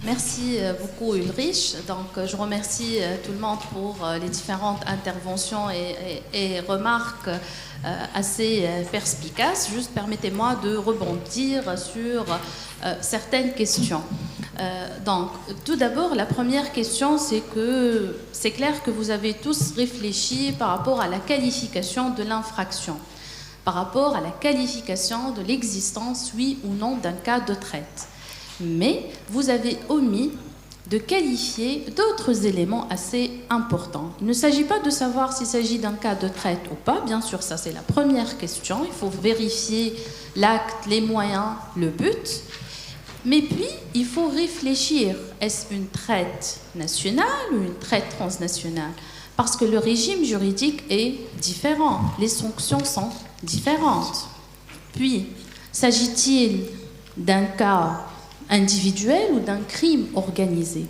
Merci beaucoup Ulrich. Donc je remercie tout le monde pour les différentes interventions et remarques assez perspicaces. Juste permettez-moi de rebondir sur certaines questions. Donc tout d'abord, la première question, c'est que c'est clair que vous avez tous réfléchi par rapport à la qualification de l'infraction, par rapport à la qualification de l'existence, oui ou non, d'un cas de traite. Mais vous avez omis de qualifier d'autres éléments assez importants. Il ne s'agit pas de savoir s'il s'agit d'un cas de traite ou pas, bien sûr, ça c'est la première question. Il faut vérifier l'acte, les moyens, le but. Mais puis, il faut réfléchir, est-ce une traite nationale ou une traite transnationale? Parce que le régime juridique est différent, les sanctions sont différentes. Puis, s'agit-il d'un cas individuel ou d'un crime organisé?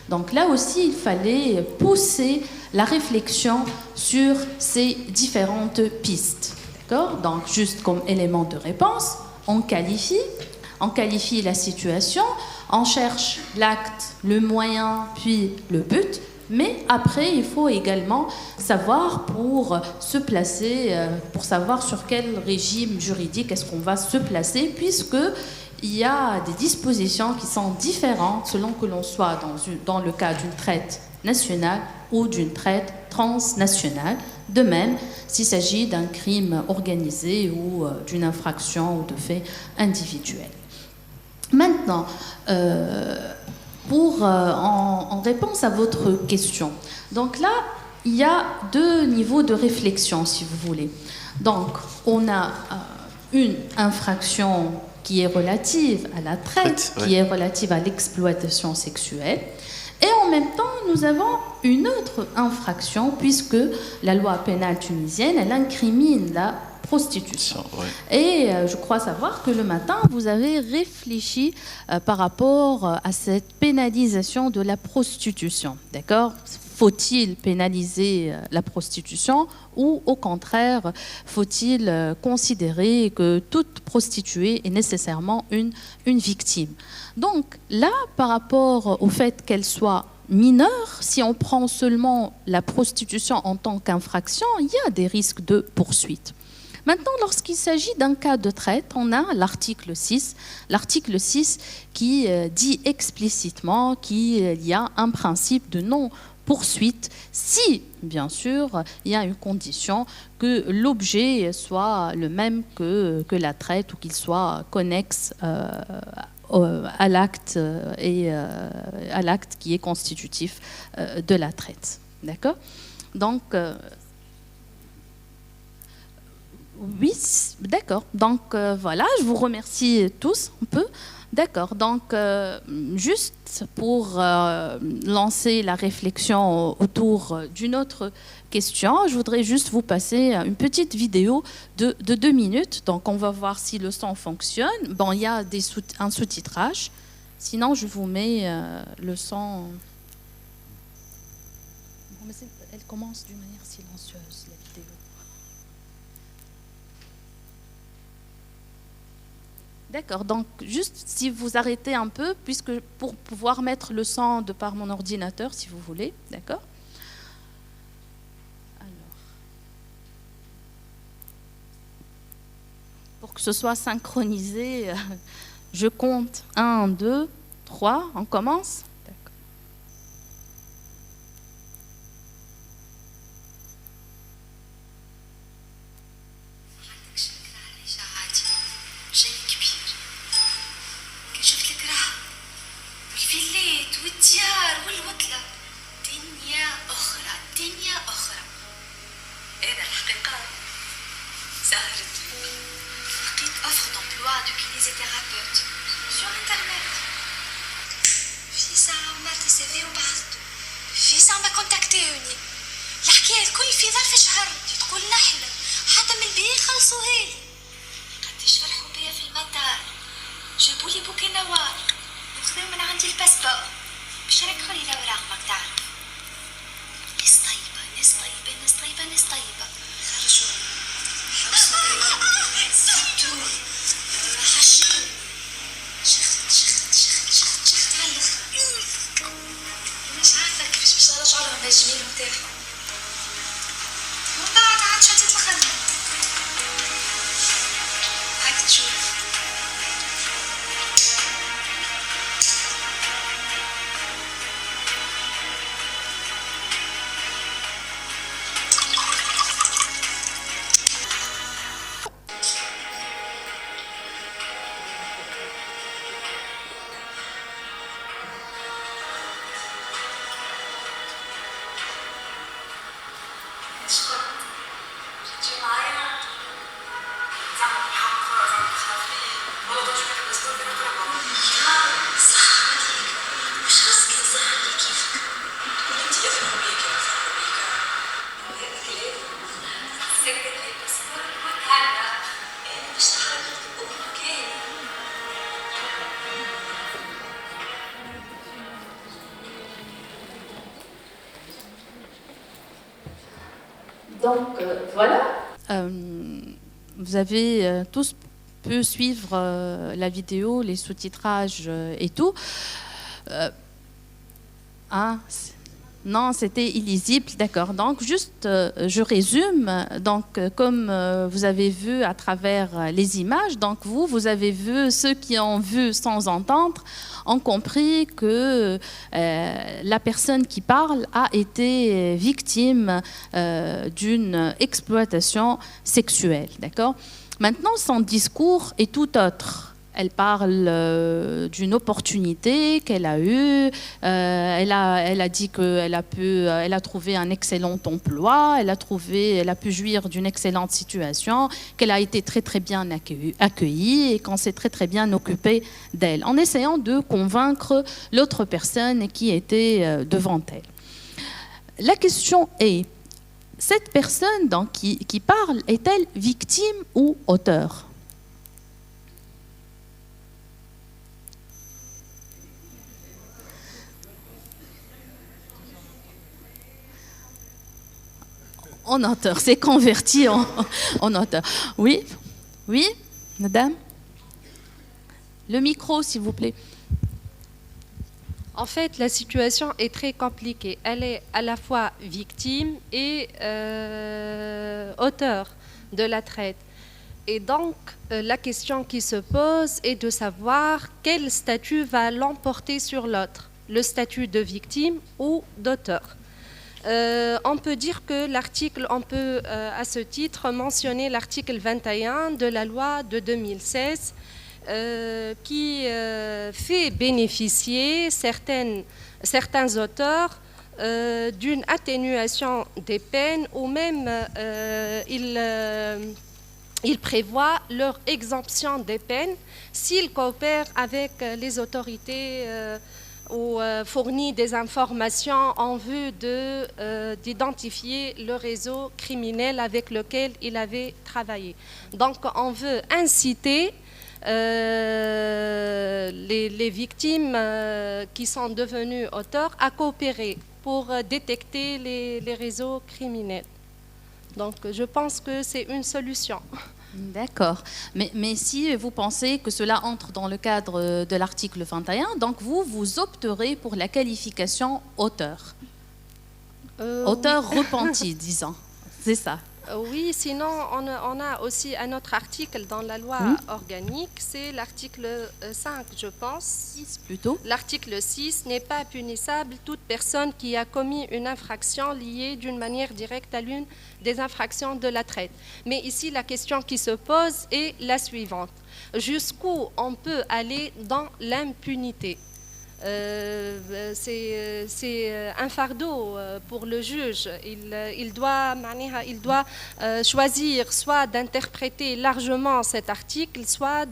Donc là aussi, il fallait pousser la réflexion sur ces différentes pistes. D'accord? Donc, juste comme élément de réponse, on qualifie la situation, on cherche l'acte, le moyen, puis le but. Mais après, il faut également savoir pour se placer, pour savoir sur quel régime juridique est-ce qu'on va se placer, puisque il y a des dispositions qui sont différentes selon que l'on soit dans le cas d'une traite nationale ou d'une traite transnationale. De même, s'il s'agit d'un crime organisé ou d'une infraction ou de fait individuel. Maintenant, en réponse à votre question, donc là, il y a deux niveaux de réflexion, si vous voulez. Donc, on a une infraction qui est relative à la traite, qui est relative à l'exploitation sexuelle. Et en même temps, nous avons une autre infraction, puisque la loi pénale tunisienne, elle incrimine la prostitution. Et je crois savoir que le matin, vous avez réfléchi par rapport à cette pénalisation de la prostitution. D'accord ? Faut-il pénaliser la prostitution ou au contraire, faut-il considérer que toute prostituée est nécessairement une victime? Donc là, par rapport au fait qu'elle soit mineure, si on prend seulement la prostitution en tant qu'infraction, il y a des risques de poursuite. Maintenant, lorsqu'il s'agit d'un cas de traite, on a l'article 6 qui dit explicitement qu'il y a un principe de non-poursuite si, bien sûr, il y a une condition que l'objet soit le même que la traite ou qu'il soit connexe à l'acte à l'acte qui est constitutif de la traite. D'accord ? Donc, oui, d'accord. Donc, voilà, je vous remercie tous un peu. D'accord. Donc, juste pour lancer la réflexion autour d'une autre question, je voudrais juste vous passer une petite vidéo de 2 minutes. Donc, on va voir si le son fonctionne. Bon, il y a un sous-titrage. Sinon, je vous mets le son. Bon, mais elle commence d'une manière silencieuse, la vidéo. D'accord, donc juste si vous arrêtez un peu, puisque pour pouvoir mettre le son de par mon ordinateur, si vous voulez, d'accord ? Alors, pour que ce soit synchronisé, je compte 1, 2, 3, on commence ? تجميل وتافه. ومن بعد عاد شدت الخدمة. هاك تشوف. Donc voilà, vous avez tous pu suivre la vidéo, les sous-titrages et tout. Non, c'était illisible, d'accord. Donc, juste, je résume. Donc, comme vous avez vu à travers les images, donc vous avez vu, ceux qui ont vu sans entendre, ont compris que la personne qui parle a été victime d'une exploitation sexuelle, d'accord. Maintenant, son discours est tout autre. Elle parle d'une opportunité qu'elle a eue. Elle a dit qu'elle a trouvé un excellent emploi. Elle a pu jouir d'une excellente situation, qu'elle a été très très bien accueillie et qu'on s'est très très bien occupé d'elle, en essayant de convaincre l'autre personne qui était devant elle. La question est, cette personne donc, qui parle, est-elle victime ou auteur ? En auteur, c'est converti en auteur. Oui, oui, madame. Le micro, s'il vous plaît. En fait, la situation est très compliquée. Elle est à la fois victime et auteur de la traite. Et donc, la question qui se pose est de savoir quel statut va l'emporter sur l'autre, le statut de victime ou d'auteur. On peut dire que l'article, on peut à ce titre mentionner l'article 21 de la loi de 2016 qui fait bénéficier certains auteurs d'une atténuation des peines ou même il prévoit leur exemption des peines s'ils coopèrent avec les autorités ou fournit des informations en vue d'identifier le réseau criminel avec lequel il avait travaillé. Donc on veut inciter les victimes qui sont devenues auteurs à coopérer pour détecter les réseaux criminels. Donc je pense que c'est une solution. D'accord. Mais si vous pensez que cela entre dans le cadre de l'article 21, donc vous opterez pour la qualification auteur. Auteur oui. Repenti, disons. C'est ça. Oui, sinon on a aussi un autre article dans la loi organique, c'est l'article 5, je pense. 6 plutôt. L'article 6 n'est pas punissable toute personne qui a commis une infraction liée d'une manière directe à l'une des infractions de la traite. Mais ici, la question qui se pose est la suivante. Jusqu'où on peut aller dans l'impunité ? C'est un fardeau pour le juge. Il doit choisir soit d'interpréter largement cet article, soit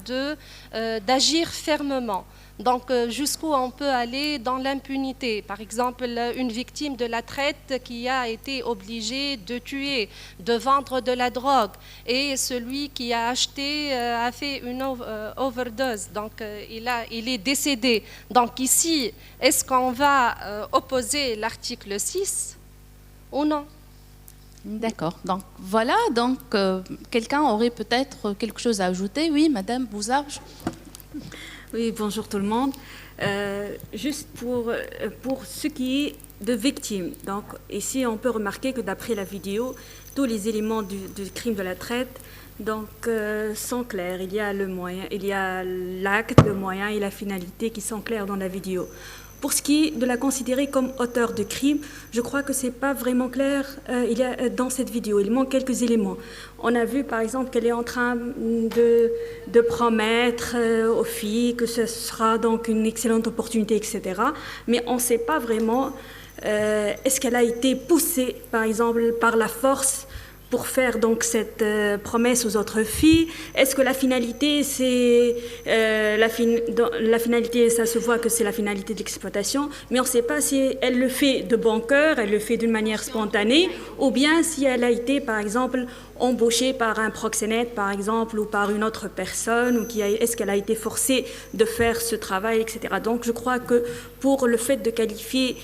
d'agir fermement. Donc, jusqu'où on peut aller dans l'impunité. Par exemple, une victime de la traite qui a été obligée de tuer, de vendre de la drogue, et celui qui a acheté a fait une overdose, donc il est décédé. Donc ici, est-ce qu'on va opposer l'article 6 ou non ? D'accord. Donc voilà, donc quelqu'un aurait peut-être quelque chose à ajouter. Oui, Madame Bouzarge. Oui, bonjour tout le monde. Juste pour ce qui est de victime. Donc ici, on peut remarquer que d'après la vidéo, tous les éléments du crime de la traite sont clairs. Il y a le moyen, il y a l'acte, le moyen et la finalité qui sont clairs dans la vidéo. Pour ce qui est de la considérer comme auteur de crime, je crois que c'est pas vraiment clair. Dans cette vidéo, il manque quelques éléments. On a vu par exemple qu'elle est en train de promettre aux filles que ce sera donc une excellente opportunité, etc. Mais on ne sait pas vraiment est-ce qu'elle a été poussée par exemple par la force pour faire donc cette promesse aux autres filles. Est-ce que la finalité, c'est la finalité, ça se voit que c'est la finalité de l'exploitation, mais on ne sait pas si elle le fait de bon cœur, elle le fait d'une manière spontanée, ou bien si elle a été, par exemple, embauchée par un proxénète, par exemple, ou par une autre personne, ou est-ce qu'elle a été forcée de faire ce travail, etc. Donc, je crois que pour le fait de qualifier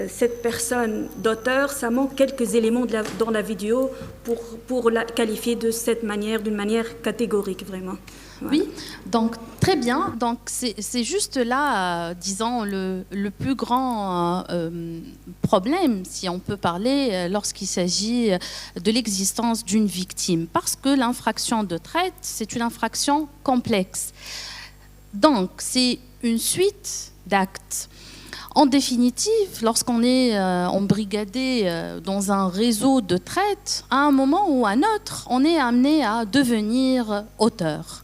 cette personne d'auteur, ça manque quelques éléments dans la vidéo pour la qualifier de cette manière, d'une manière catégorique, vraiment. Ouais. Oui, donc très bien. Donc c'est juste là, disons, le plus grand problème, si on peut parler, lorsqu'il s'agit de l'existence d'une victime. Parce que l'infraction de traite, c'est une infraction complexe. Donc c'est une suite d'actes. En définitive, lorsqu'on est embrigadé dans un réseau de traite, à un moment ou à un autre, on est amené à devenir auteur.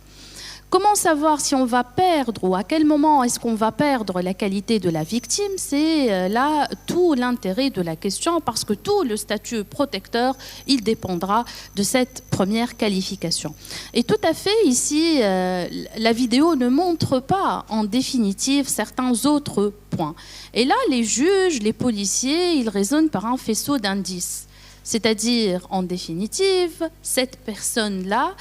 Comment savoir si on va perdre ou à quel moment est-ce qu'on va perdre la qualité de la victime? C'est là tout l'intérêt de la question, parce que tout le statut protecteur, il dépendra de cette première qualification. Et tout à fait, ici, la vidéo ne montre pas en définitive certains autres points. Et là, les juges, les policiers, ils raisonnent par un faisceau d'indices. C'est-à-dire, en définitive, cette personne-là,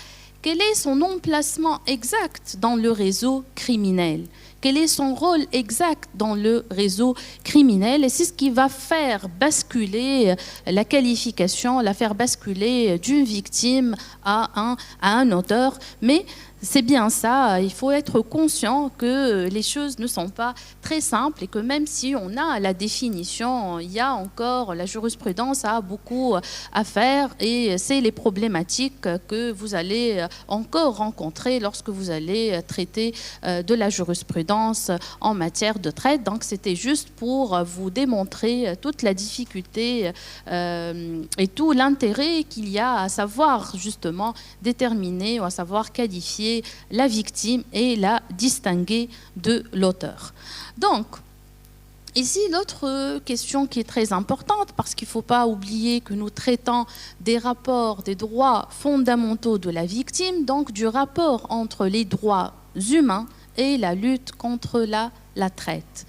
quel est son emplacement exact dans le réseau criminel? Quel est son rôle exact dans le réseau criminel? Et c'est ce qui va faire basculer la qualification, la faire basculer d'une victime à un auteur. Mais c'est bien ça, il faut être conscient que les choses ne sont pas très simples et que même si on a la définition, il y a encore, la jurisprudence a beaucoup à faire, et c'est les problématiques que vous allez encore rencontrer lorsque vous allez traiter de la jurisprudence en matière de traite. Donc c'était juste pour vous démontrer toute la difficulté et tout l'intérêt qu'il y a à savoir justement déterminer ou à savoir qualifier la victime et la distinguer de l'auteur. Donc, ici, l'autre question qui est très importante, parce qu'il ne faut pas oublier que nous traitons des rapports des droits fondamentaux de la victime, donc du rapport entre les droits humains et la lutte contre la traite.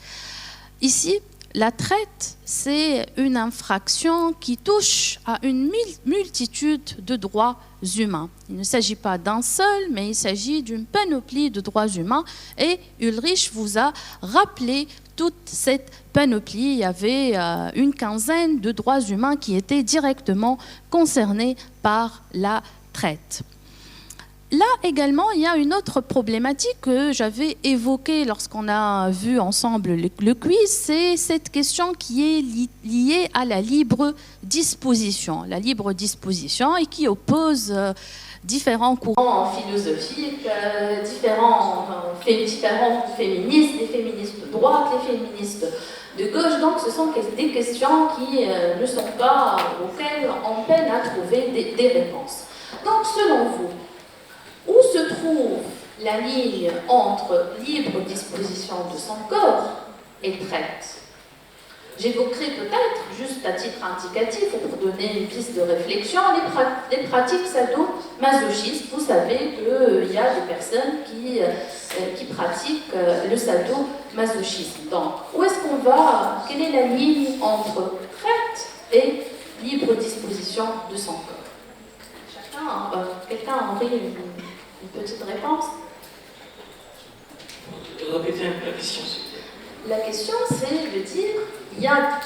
Ici, la traite, c'est une infraction qui touche à une multitude de droits humains. Il ne s'agit pas d'un seul, mais il s'agit d'une panoplie de droits humains. Et Ulrich vous a rappelé toute cette panoplie. Il y avait une quinzaine de droits humains qui étaient directement concernés par la traite. Là également, il y a une autre problématique que j'avais évoquée lorsqu'on a vu ensemble le quiz, c'est cette question qui est liée à la libre disposition. La libre disposition et qui oppose différents courants philosophiques, différents féministes, les féministes de droite, les féministes de gauche. Donc ce sont des questions qui ne sont pas, auxquelles on peine à trouver des réponses. Donc selon vous, où se trouve la ligne entre libre disposition de son corps et traite? J'évoquerai peut-être, juste à titre indicatif, ou pour donner une piste de réflexion, les pratiques sadomasochistes. Vous savez qu'il y a des personnes qui pratiquent le sadomasochisme. Donc, où est-ce qu'on va? Quelle est la ligne entre traite et libre disposition de son corps? Quelqu'un aurait une petite réponse? Répétez un peu la question, s'il vous plaît. La question, c'est de dire, il y a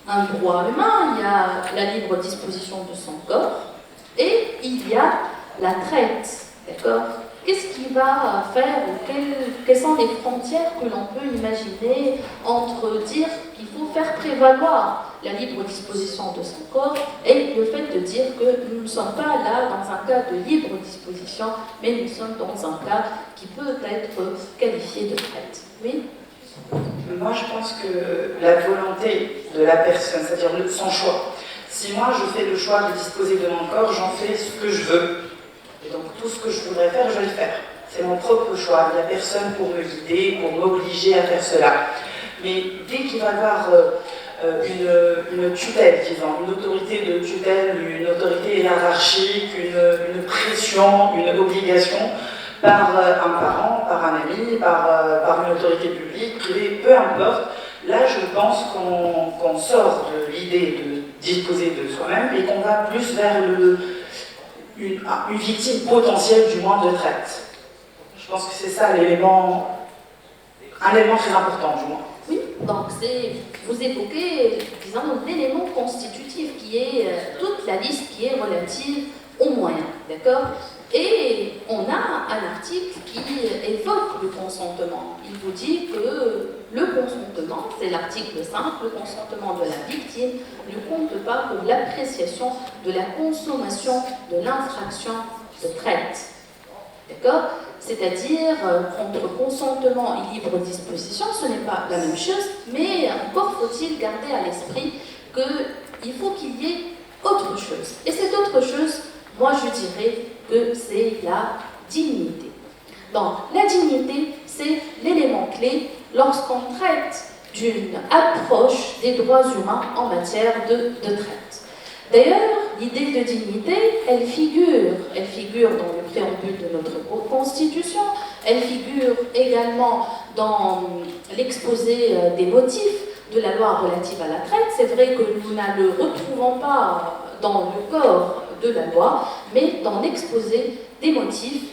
un droit humain, il y a la libre disposition de son corps, et il y a la traite, d'accord? qu'est-ce qui va faire ou quelles sont les frontières que l'on peut imaginer entre dire qu'il faut faire prévaloir la libre disposition de son corps et le fait de dire que nous ne sommes pas là dans un cas de libre disposition, mais nous sommes dans un cas qui peut être qualifié de traite. Oui? Moi, je pense que la volonté de la personne, c'est-à-dire son choix. Si moi, je fais le choix de disposer de mon corps, j'en fais ce que je veux. Et donc, tout ce que je voudrais faire, je vais le faire. C'est mon propre choix. Il n'y a personne pour me guider, pour m'obliger à faire cela. Mais dès qu'il va y avoir une tutelle, disons, une autorité de tutelle, une autorité hiérarchique, une pression, une obligation, par un parent, par un ami, par une autorité publique, privée, peu importe. Là, je pense qu'on sort de l'idée de disposer de soi-même et qu'on va plus vers une victime potentielle du moins de traite. Je pense que c'est ça un élément très important du moins. Oui, donc vous évoquez, disons, l'élément constitutif qui est toute la liste qui est relative aux moyens, d'accord? Et on a un article qui évoque le consentement. Il vous dit que le consentement, c'est l'article 5, le consentement de la victime ne compte pas pour l'appréciation de la consommation de l'infraction de traite. D'accord? C'est-à-dire, entre consentement et libre disposition, ce n'est pas la même chose, mais encore faut-il garder à l'esprit qu'il faut qu'il y ait autre chose. Et cette autre chose, moi je dirais que c'est la dignité. Donc, la dignité, c'est l'élément clé lorsqu'on traite d'une approche des droits humains en matière de traite. D'ailleurs, l'idée de dignité, elle figure dans le préambule de notre Constitution, elle figure également dans l'exposé des motifs de la loi relative à la traite. C'est vrai que nous ne le retrouvons pas dans le corps de la loi, mais dans l'exposé des motifs.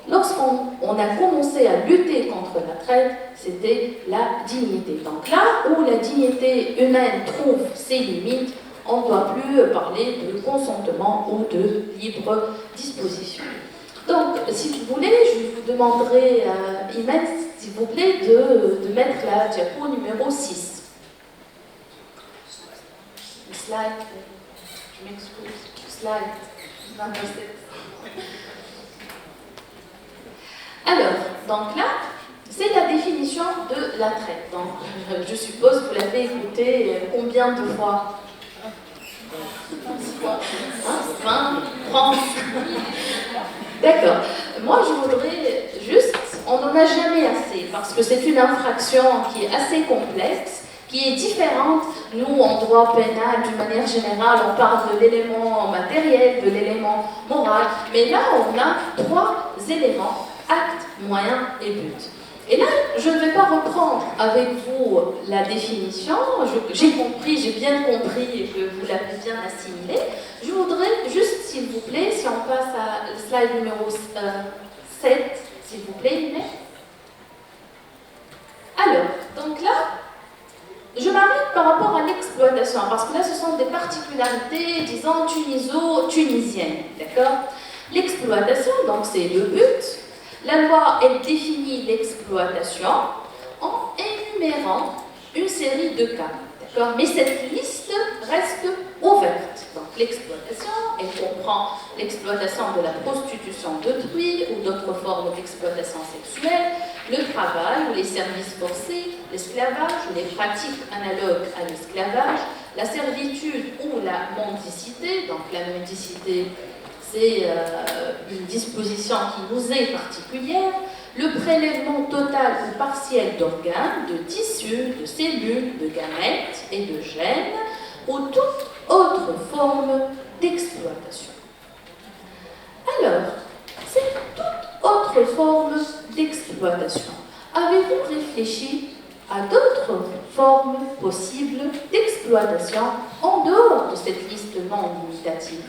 Lorsqu'on a commencé à lutter contre la traite, c'était la dignité. Donc là où la dignité humaine trouve ses limites, on ne doit plus parler de consentement ou de libre disposition. Donc, si vous voulez, je vous demanderai, Imen, s'il vous plaît, de mettre la diapo numéro 6. Le slide, je m'excuse, slide number 6. Alors, donc là, c'est la définition de la traite. Donc, je suppose que vous l'avez écouté combien de fois? 20, 30. D'accord. Moi, je voudrais juste, on n'en a jamais assez, parce que c'est une infraction qui est assez complexe, qui est différente. Nous, en droit pénal, d'une manière générale, on parle de l'élément matériel, de l'élément moral, mais là, on a 3 éléments, acte, moyen et but. Et là, je ne vais pas reprendre avec vous la définition, j'ai bien compris que vous l'avez bien assimilée. Je voudrais juste, s'il vous plaît, si on passe à le slide numéro 7, s'il vous plaît, Inès. Alors, donc là, je m'arrête par rapport à l'exploitation, parce que là, ce sont des particularités, disons, tunisiennes, d'accord? L'exploitation, donc c'est le but. La loi, elle définit l'exploitation en énumérant une série de cas, d'accord? Mais cette liste reste ouverte. Donc l'exploitation, elle comprend l'exploitation de la prostitution d'autrui ou d'autres formes d'exploitation sexuelle, le travail ou les services forcés, l'esclavage ou les pratiques analogues à l'esclavage, la servitude ou la mendicité. Donc la mendicité, c'est une disposition qui nous est particulière, le prélèvement total ou partiel d'organes, de tissus, de cellules, de gamètes et de gènes, ou toute autre forme d'exploitation. Alors, c'est toute autre forme d'exploitation. Avez-vous réfléchi à d'autres formes possibles d'exploitation en dehors de cette liste non limitative?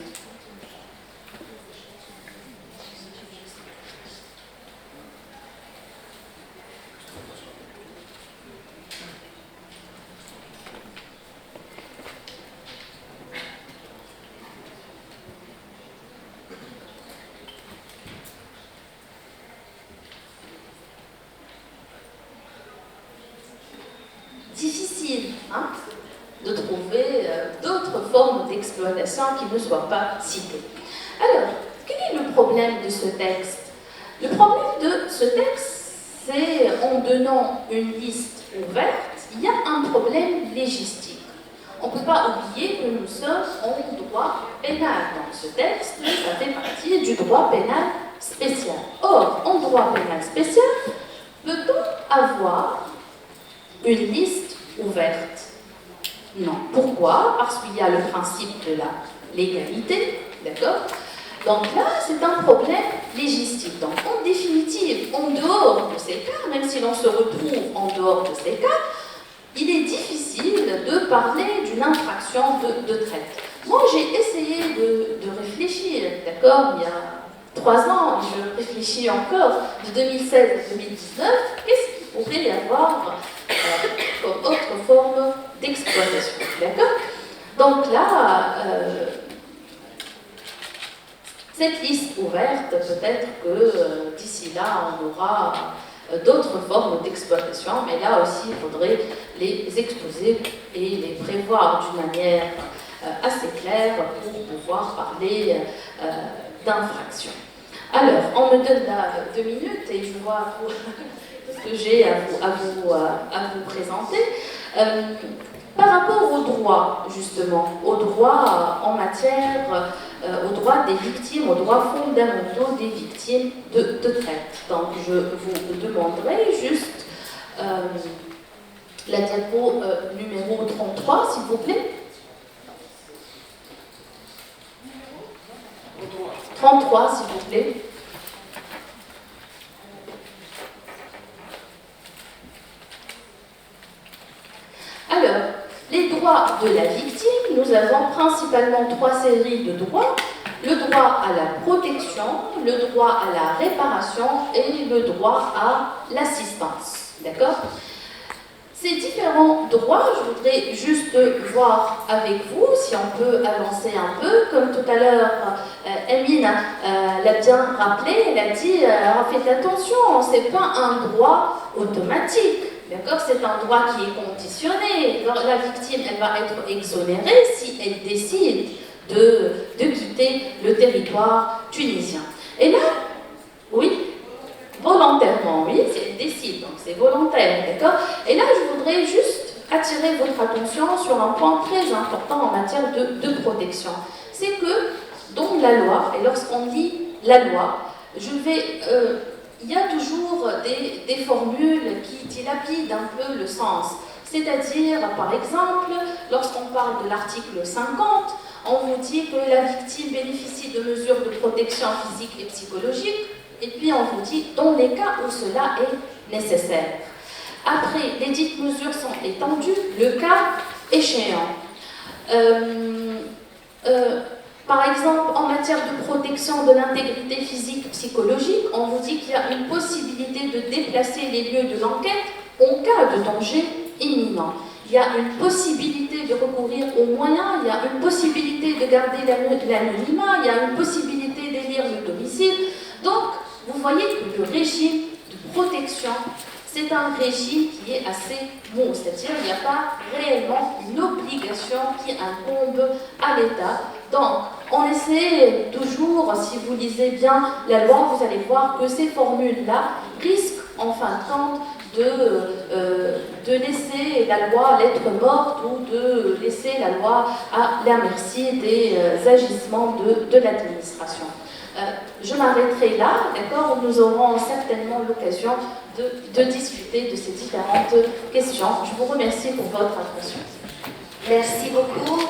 d'exploitation qui ne soient pas cités. Alors, quel est le problème de ce texte? Le problème de ce texte, c'est en donnant une liste ouverte, il y a un problème légistique. On ne peut pas oublier que nous sommes en droit pénal. Donc ce texte, ça fait partie du droit pénal spécial. Or, en droit pénal spécial, peut-on avoir une liste ouverte? Non. Pourquoi? Parce qu'il y a le principe de la légalité, d'accord? Donc là, c'est un problème légistique. Donc en définitive, en dehors de ces cas, même si l'on se retrouve en dehors de ces cas, il est difficile de parler d'une infraction de traite. Moi, j'ai essayé de réfléchir, d'accord? Il y a 3 ans, je réfléchis encore, de 2016 à 2019, qu'est-ce qu'il pourrait y avoir comme autre forme d'exploitation, d'accord? Donc là, cette liste ouverte, peut-être que d'ici là, on aura d'autres formes d'exploitation, mais là aussi, il faudrait les exposer et les prévoir d'une manière assez claire pour pouvoir parler d'infraction. Alors, on me donne là 2 minutes et je vois tout ce que j'ai à vous présenter. Par rapport au droit, justement, au droit en matière, au droit des victimes, aux droits fondamentaux des victimes de traite. Donc, je vous demanderai juste la diapo numéro 33, s'il vous plaît. 33, s'il vous plaît. Alors, les droits de la victime, nous avons principalement 3 séries de droits. Le droit à la protection, le droit à la réparation et le droit à l'assistance. D'accord? Ces différents droits, je voudrais juste voir avec vous, si on peut avancer un peu. Comme tout à l'heure, Emine l'a bien rappelé, elle a dit faites attention, ce n'est pas un droit automatique. D'accord? C'est un droit qui est conditionné. La victime, elle va être exonérée si elle décide de quitter le territoire tunisien. Et là, oui, volontairement, oui, elle décide, donc c'est volontaire, d'accord? Et là, je voudrais juste attirer votre attention sur un point très important en matière de protection. C'est que dans la loi, et lorsqu'on lit la loi, il y a toujours des formules qui dilapident un peu le sens. C'est-à-dire, par exemple, lorsqu'on parle de l'article 50, on vous dit que la victime bénéficie de mesures de protection physique et psychologique, et puis on vous dit dans les cas où cela est nécessaire. Après, les dites mesures sont étendues, le cas échéant. Par exemple, en matière de protection de l'intégrité physique et psychologique, on vous dit qu'il y a une possibilité de déplacer les lieux de l'enquête en cas de danger imminent. Il y a une possibilité de recourir aux moyens, il y a une possibilité de garder l'anonymat, il y a une possibilité d'élire le domicile. Donc, vous voyez que le régime de protection, c'est un régime qui est assez bon, c'est-à-dire qu'il n'y a pas réellement une obligation qui incombe à l'État. Donc, on essaie toujours, si vous lisez bien la loi, vous allez voir que ces formules-là risquent, en fin de compte, de laisser la loi lettre morte ou de laisser la loi à la merci des agissements de l'administration. Je m'arrêterai là, d'accord? Nous aurons certainement l'occasion de discuter de ces différentes questions. Je vous remercie pour votre attention. Merci beaucoup.